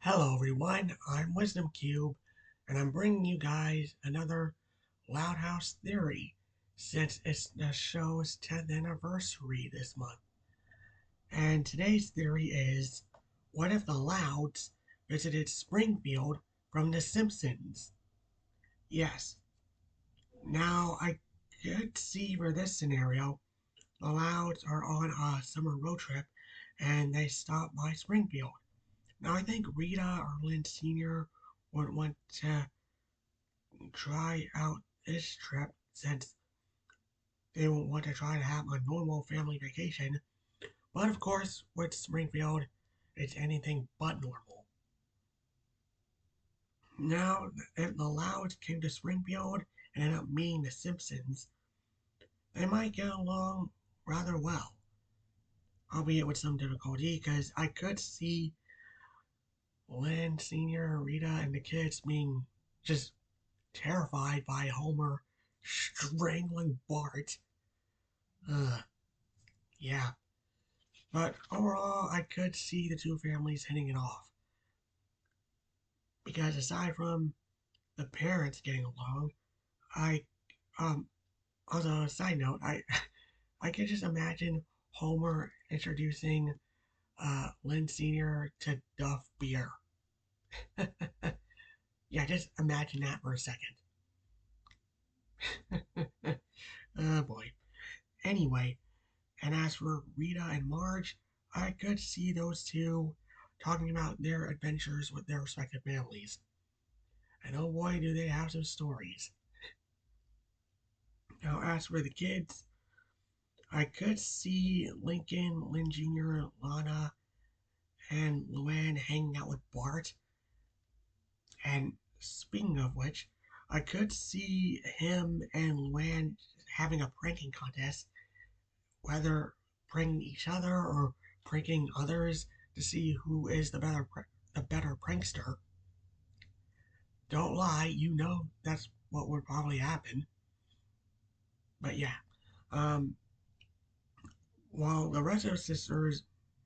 Hello everyone, I'm Wisdom Cube, and I'm bringing you guys another Loud House Theory, since it's the show's 10th anniversary this month. And today's theory is, what if the Louds visited Springfield from The Simpsons? Yes. Now, I could see for this scenario, the Louds are on a summer road trip, and they stop by Springfield. Now, I think Rita or Lynn Sr. would want to try out this trip since they won't want to try to have a normal family vacation. But of course, with Springfield, it's anything but normal. Now, if the Louds came to Springfield and ended up meeting the Simpsons, they might get along rather well, albeit with some difficulty, because I could see Lynn Sr., Rita, and the kids being just terrified by Homer strangling Bart. Ugh, yeah. But overall, I could see the two families hitting it off. Because aside from the parents getting along, I, um, also a side note, I could just imagine Homer introducing, Lynn Sr. to Duff beer. Yeah, just imagine that for a second. Oh boy. Anyway, and as for Rita and Marge, I could see those two talking about their adventures with their respective families. And oh boy, do they have some stories. Now, as for the kids, I could see Lincoln, Lynn Jr., Lana, and Luann hanging out with Bart. And speaking of which, I could see him and Luann having a pranking contest, whether pranking each other or pranking others to see who is the better prankster. Don't lie, you know that's what would probably happen. But yeah, um, while the rest of the sisters,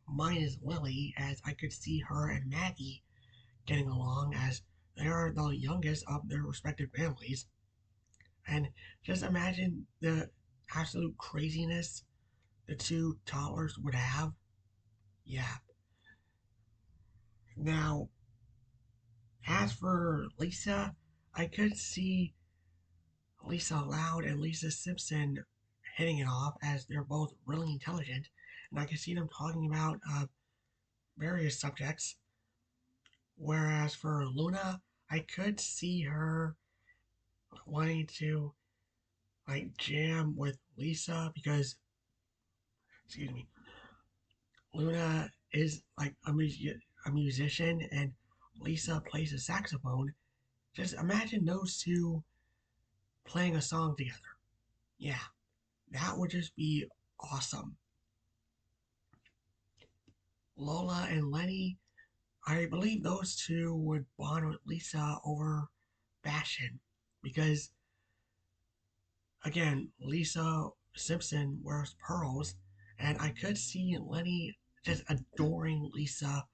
minus Lily, as I could see her and Maggie getting along as they are the youngest of their respective families. And just imagine the absolute craziness the two toddlers would have. Yeah. Now, as for Lisa, I could see Lisa Loud and Lisa Simpson hitting it off as they're both really intelligent, and I could see them talking about various subjects. Whereas for Luna, I could see her wanting to like jam with Lisa because, excuse me, Luna is like a musician and Lisa plays a saxophone. Just imagine those two playing a song together. Yeah, that would just be awesome. Lola and Lenny, I believe those two would bond with Lisa over fashion because, again, Lisa Simpson wears pearls, and I could see Lenny just adoring Lisa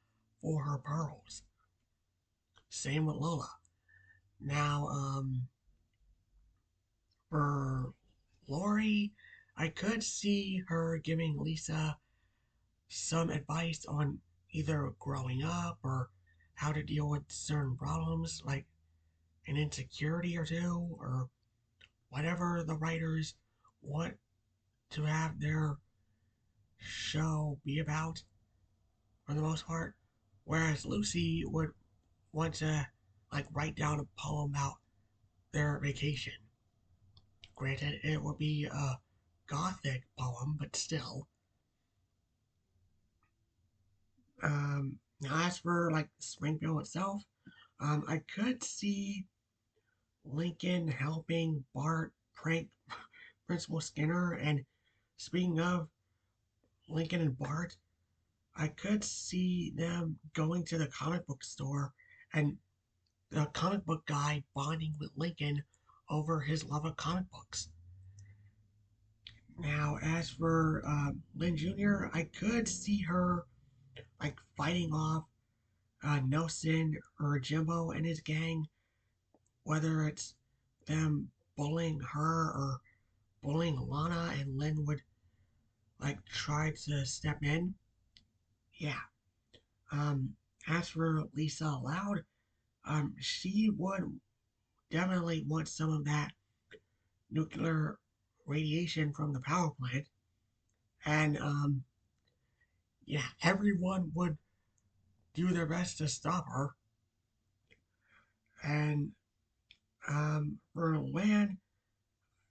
for her pearls. Same with Lola. Now, for Lori, I could see her giving Lisa some advice on either growing up or how to deal with certain problems like an insecurity or two or whatever the writers want to have their show be about for the most part. Whereas Lucy would want to like write down a poem about their vacation. Granted, it would be a gothic poem, but still. Now as for like Springfield itself, I could see Lincoln helping Bart prank Principal Skinner. And speaking of Lincoln and Bart, I could see them going to the comic book store and the comic book guy bonding with Lincoln over his love of comic books. Now, as for Lynn Jr., I could see her like fighting off Nelson or Jimbo and his gang, whether it's them bullying her or bullying Lana, and Lynn would like try to step in. Yeah. Um, as for Lisa Loud, she would definitely want some of that nuclear radiation from the power plant, and yeah, everyone would do their best to stop her. And for Lan,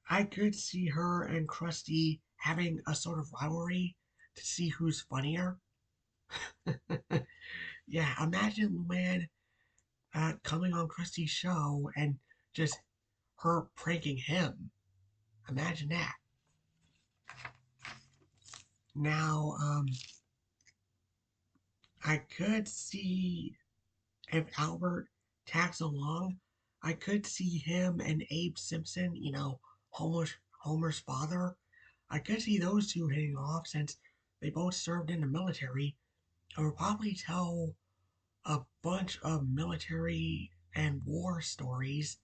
I could see her and Krusty having a sort of rivalry to see who's funnier. Yeah, imagine Luann coming on Krusty's show and just her pranking him. Imagine that. Now, I could see if Albert tags along, I could see him and Abe Simpson, Homer's father. I could see those two hitting off since they both served in the military. I would probably tell a bunch of military and war stories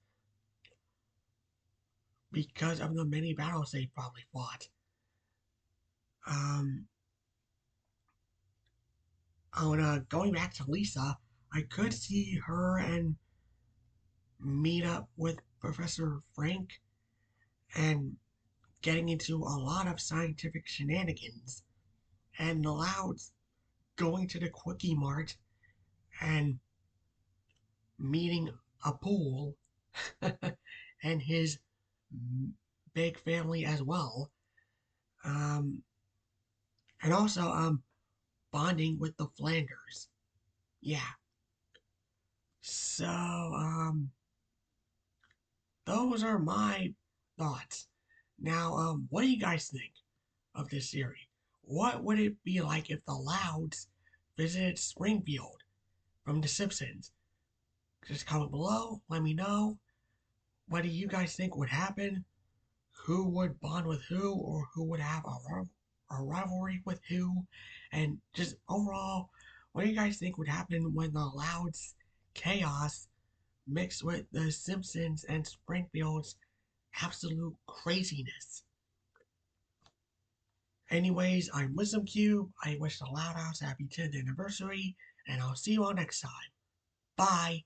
because of the many battles they probably fought. Um, going back to Lisa, I could see her and meet up with Professor Frank and getting into a lot of scientific shenanigans, and the Louds going to the Quickie Mart and meeting a pool and his big family as well. Um, and also bonding with the Flanders. Yeah. So those are my thoughts. Now, what do you guys think of this series? What would it be like if the Louds visited Springfield from The Simpsons? Just comment below. Let me know. What do you guys think would happen? Who would bond with who, or who would have a rivalry with who? And just overall, what do you guys think would happen when the Louds chaos mixed with the Simpsons and Springfield's absolute craziness? Anyways, I'm Wisdom Cube. I wish the Loud House a happy 10th anniversary, and I'll see you all next time. Bye.